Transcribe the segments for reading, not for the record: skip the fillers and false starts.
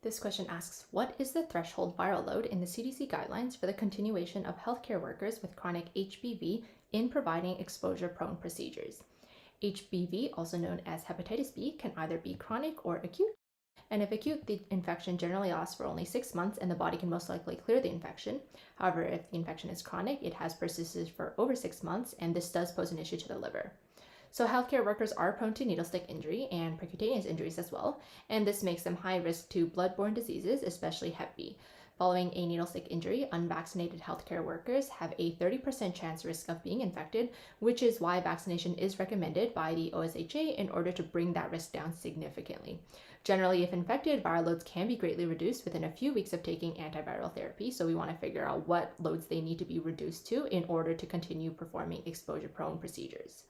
This question asks, what is the threshold viral load in the CDC guidelines for the continuation of healthcare workers with chronic HBV in providing exposure-prone procedures? HBV, also known as hepatitis B, can either be chronic or acute. And if acute, the infection generally lasts for only 6 months and the body can most likely clear the infection. However, if the infection is chronic, it has persisted for over 6 months, and this does pose an issue to the liver. So healthcare workers are prone to needle stick injury and percutaneous injuries as well, and this makes them high risk to bloodborne diseases, especially Hep B. Following a needle stick injury, unvaccinated healthcare workers have a 30% chance risk of being infected, which is why vaccination is recommended by the OSHA in order to bring that risk down significantly. Generally, if infected, viral loads can be greatly reduced within a few weeks of taking antiviral therapy, so we want to figure out what loads they need to be reduced to in order to continue performing exposure-prone procedures.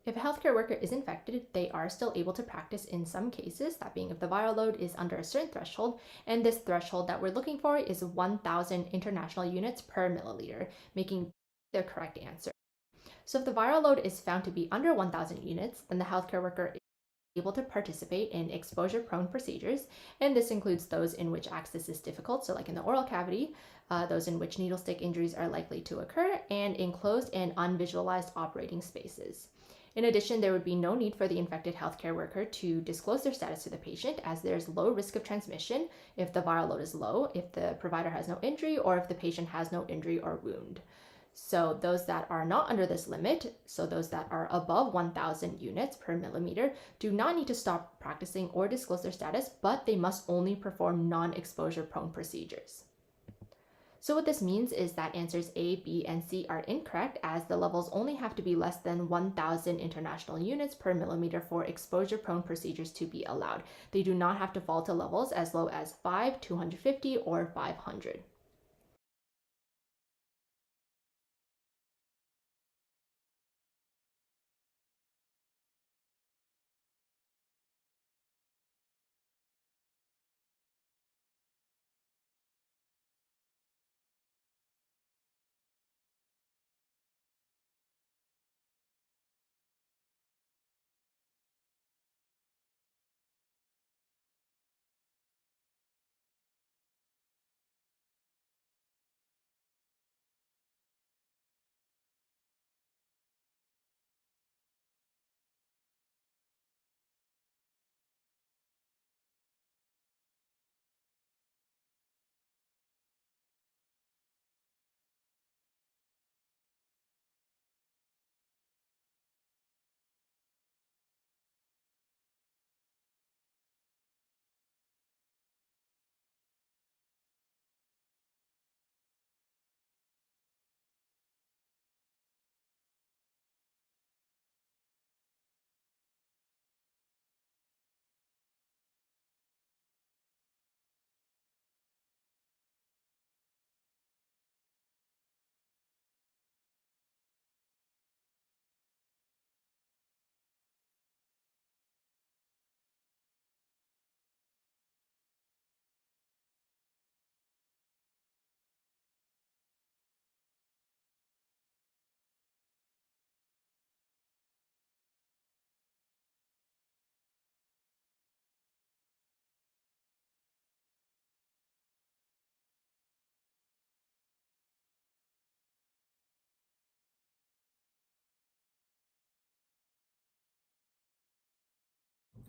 If a healthcare worker is infected, they are still able to practice in some cases, that being if the viral load is under a certain threshold, and this threshold that we're looking for is 1,000 international units per milliliter, making the correct answer. So if the viral load is found to be under 1,000 units, then the healthcare worker is able to participate in exposure-prone procedures, and this includes those in which access is difficult, so like in the oral cavity, those in which needle stick injuries are likely to occur, and in closed and unvisualized operating spaces. In addition, there would be no need for the infected healthcare worker to disclose their status to the patient, as there's low risk of transmission if the viral load is low, if the provider has no injury, or if the patient has no injury or wound. So those that are not under this limit, so those that are above 1,000 units per millimeter, do not need to stop practicing or disclose their status, but they must only perform non-exposure prone procedures. So what this means is that answers A, B, and C are incorrect, as the levels only have to be less than 1,000 international units per millimeter for exposure-prone procedures to be allowed. They do not have to fall to levels as low as 5, 250, or 500.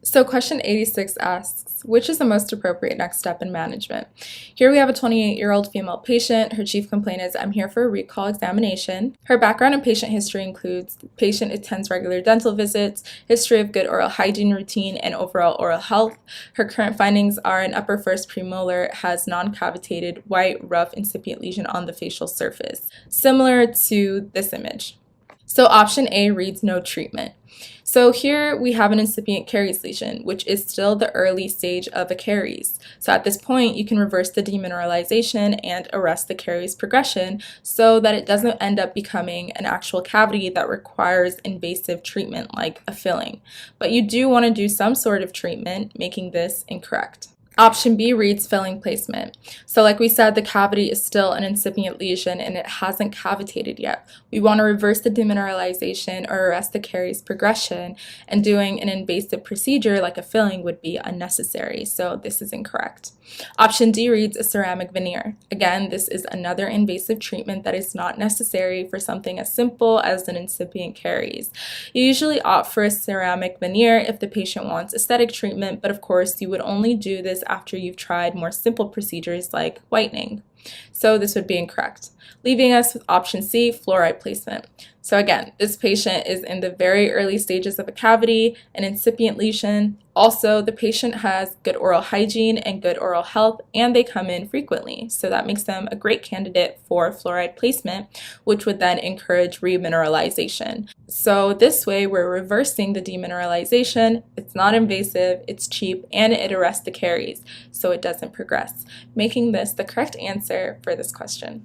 So question 86 asks, which is the most appropriate next step in management? Here we have a 28-year-old female patient. Her chief complaint is, I'm here for a recall examination. Her background and patient history includes the patient attends regular dental visits, history of good oral hygiene routine, and overall oral health. Her current findings are an upper first premolar has non-cavitated, white, rough, incipient lesion on the facial surface, similar to this image. So option A reads no treatment. So here we have an incipient caries lesion, which is still the early stage of a caries. So at this point, you can reverse the demineralization and arrest the caries progression so that it doesn't end up becoming an actual cavity that requires invasive treatment like a filling. But you do want to do some sort of treatment, making this incorrect. Option B reads filling placement. So like we said, the cavity is still an incipient lesion and it hasn't cavitated yet. We want to reverse the demineralization or arrest the caries progression, and doing an invasive procedure like a filling would be unnecessary. So this is incorrect. Option D reads a ceramic veneer. Again, this is another invasive treatment that is not necessary for something as simple as an incipient caries. You usually opt for a ceramic veneer if the patient wants aesthetic treatment, but of course you would only do this after you've tried more simple procedures like whitening. So this would be incorrect, leaving us with option C, fluoride placement. So again, this patient is in the very early stages of a cavity, an incipient lesion. Also, the patient has good oral hygiene and good oral health, and they come in frequently. So that makes them a great candidate for fluoride placement, which would then encourage remineralization. So this way, we're reversing the demineralization. It's not invasive, it's cheap, and it arrests the caries, so it doesn't progress, making this the correct answer for this question.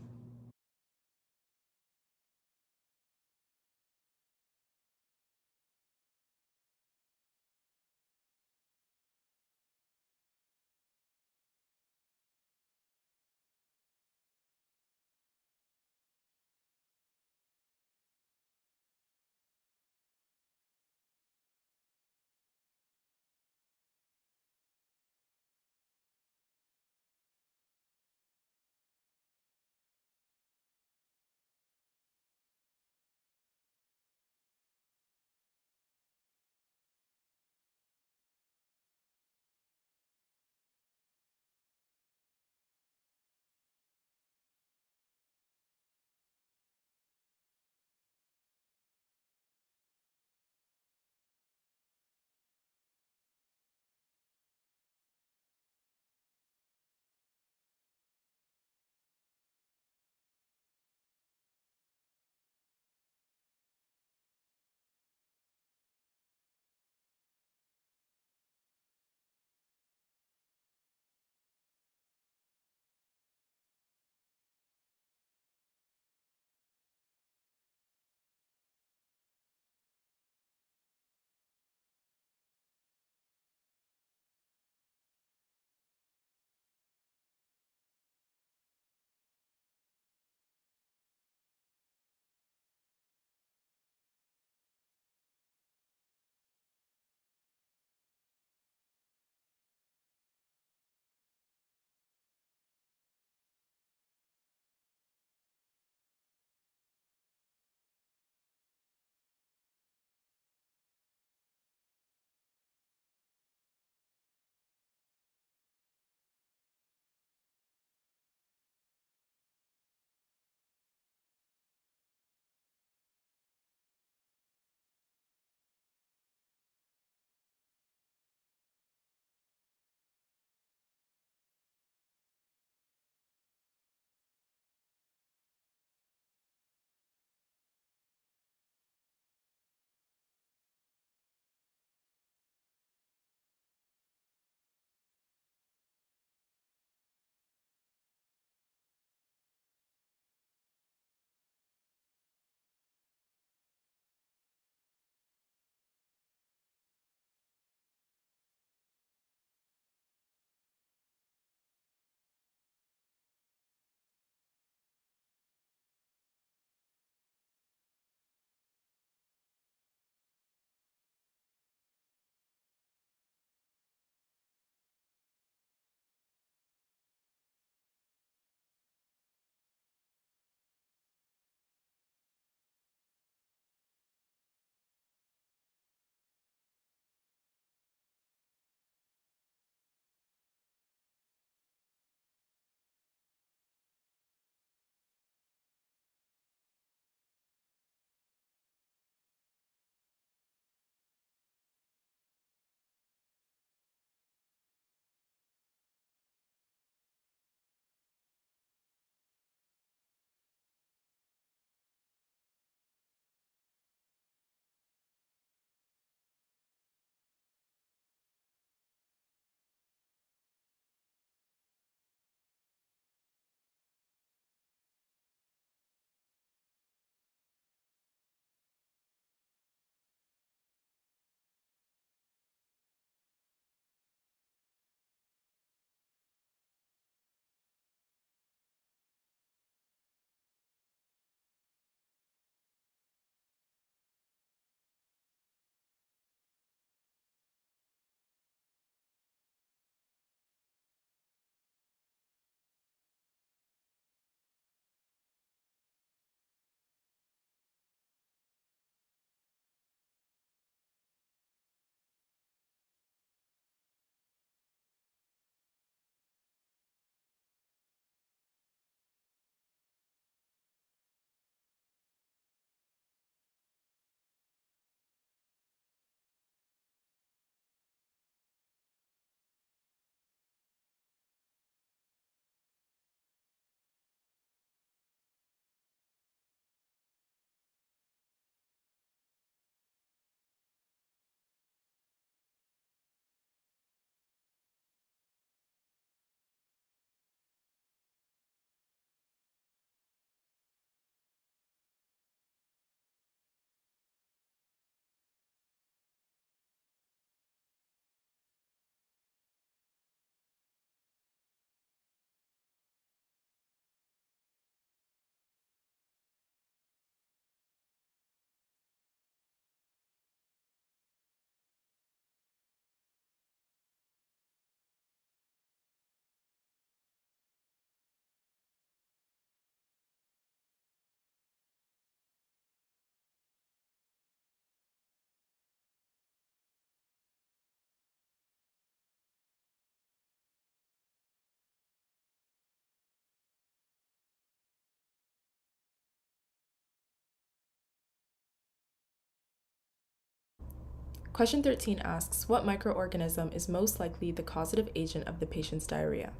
Question 13 asks, what microorganism is most likely the causative agent of the patient's diarrhea?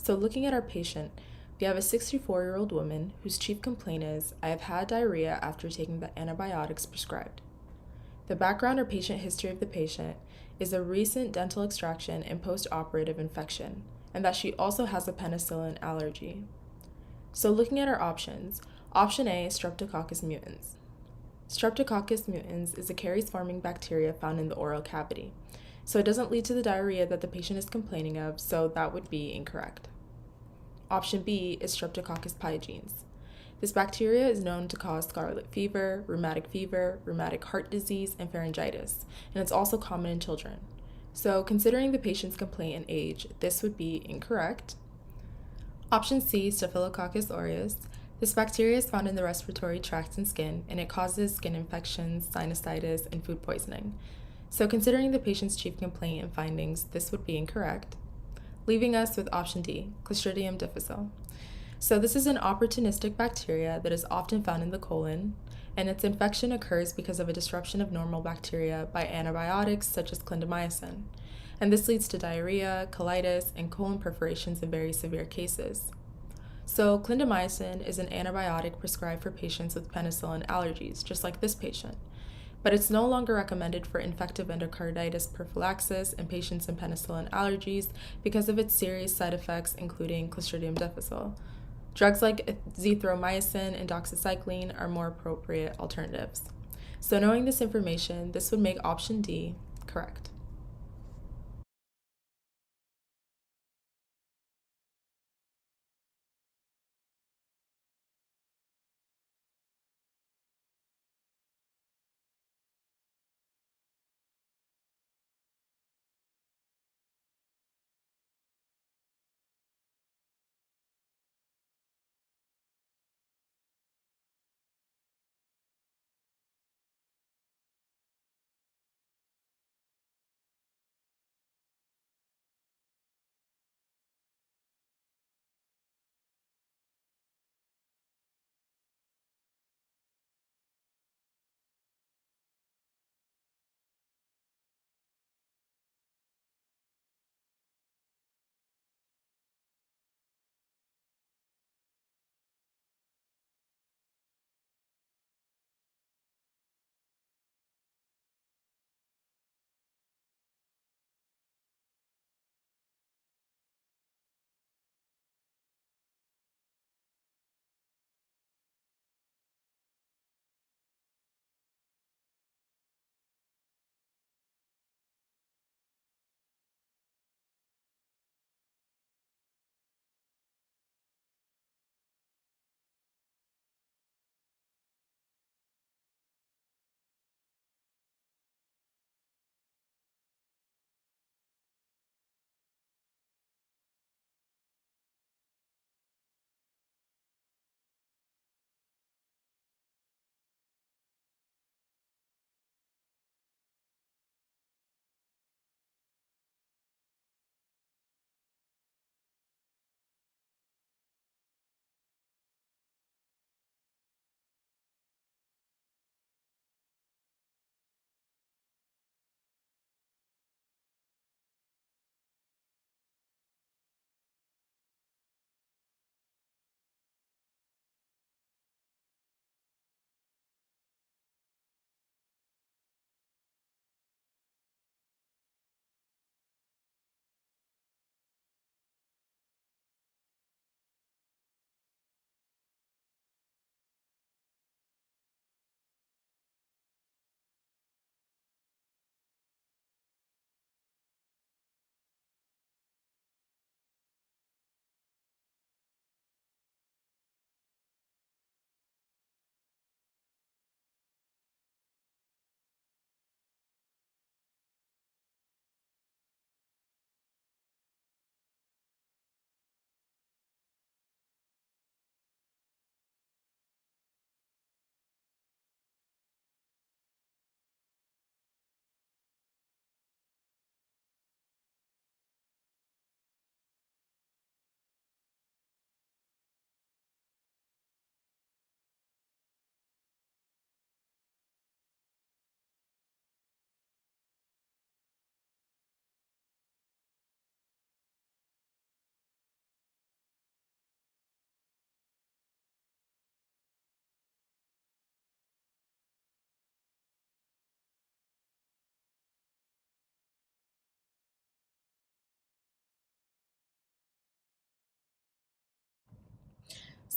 So looking at our patient, we have a 64-year-old woman whose chief complaint is, I have had diarrhea after taking the antibiotics prescribed. The background or patient history of the patient is a recent dental extraction and post-operative infection, and that she also has a penicillin allergy. So looking at our options, option A is Streptococcus mutans. Streptococcus mutans is a caries-forming bacteria found in the oral cavity. So it doesn't lead to the diarrhea that the patient is complaining of, so that would be incorrect. Option B is Streptococcus pyogenes. This bacteria is known to cause scarlet fever, rheumatic heart disease, and pharyngitis, and it's also common in children. So considering the patient's complaint and age, this would be incorrect. Option C, Staphylococcus aureus. This bacteria is found in the respiratory tract and skin, and it causes skin infections, sinusitis, and food poisoning. So considering the patient's chief complaint and findings, this would be incorrect, leaving us with option D, Clostridium difficile. So this is an opportunistic bacteria that is often found in the colon, and its infection occurs because of a disruption of normal bacteria by antibiotics such as clindamycin. And this leads to diarrhea, colitis, and colon perforations in very severe cases. So clindamycin is an antibiotic prescribed for patients with penicillin allergies, just like this patient. But it's no longer recommended for infective endocarditis prophylaxis in patients in penicillin allergies because of its serious side effects, including Clostridium difficile. Drugs like azithromycin and doxycycline are more appropriate alternatives. So knowing this information, this would make option D correct.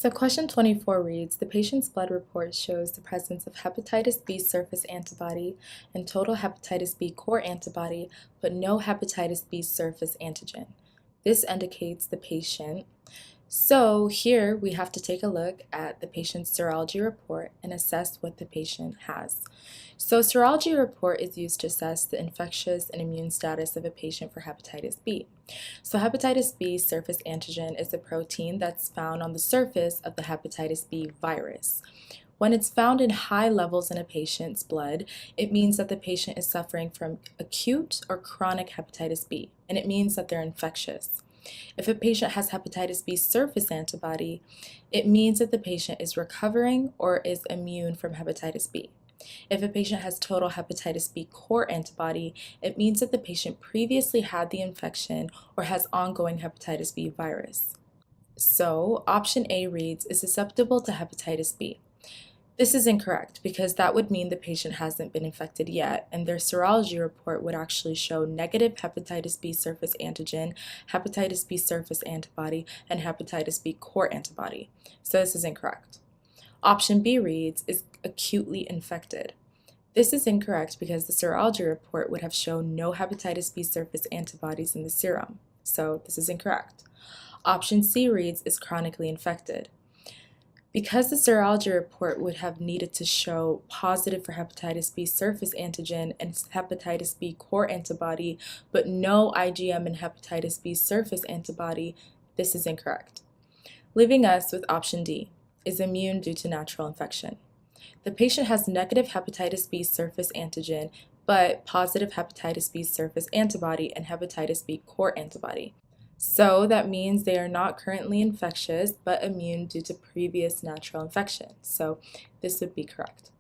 So question 24 reads, the patient's blood report shows the presence of hepatitis B surface antibody and total hepatitis B core antibody, but no hepatitis B surface antigen. This indicates the patient. So here we have to take a look at the patient's serology report and assess what the patient has. So serology report is used to assess the infectious and immune status of a patient for hepatitis B. So hepatitis B surface antigen is a protein that's found on the surface of the hepatitis B virus. When it's found in high levels in a patient's blood, it means that the patient is suffering from acute or chronic hepatitis B, and it means that they're infectious. If a patient has hepatitis B surface antibody, it means that the patient is recovering or is immune from hepatitis B. If a patient has total hepatitis B core antibody, it means that the patient previously had the infection or has ongoing hepatitis B virus. So option A reads, is susceptible to hepatitis B. This is incorrect because that would mean the patient hasn't been infected yet, and their serology report would actually show negative hepatitis B surface antigen, hepatitis B surface antibody, and hepatitis B core antibody. So this is incorrect. Option B reads, is acutely infected. This is incorrect because the serology report would have shown no hepatitis B surface antibodies in the serum. So this is incorrect. Option C reads, is chronically infected. Because the serology report would have needed to show positive for hepatitis B surface antigen and hepatitis B core antibody, but no IgM and hepatitis B surface antibody, this is incorrect. Leaving us with option D, is immune due to natural infection. The patient has negative hepatitis B surface antigen, but positive hepatitis B surface antibody and hepatitis B core antibody. So that means they are not currently infectious, but immune due to previous natural infection. So this would be correct.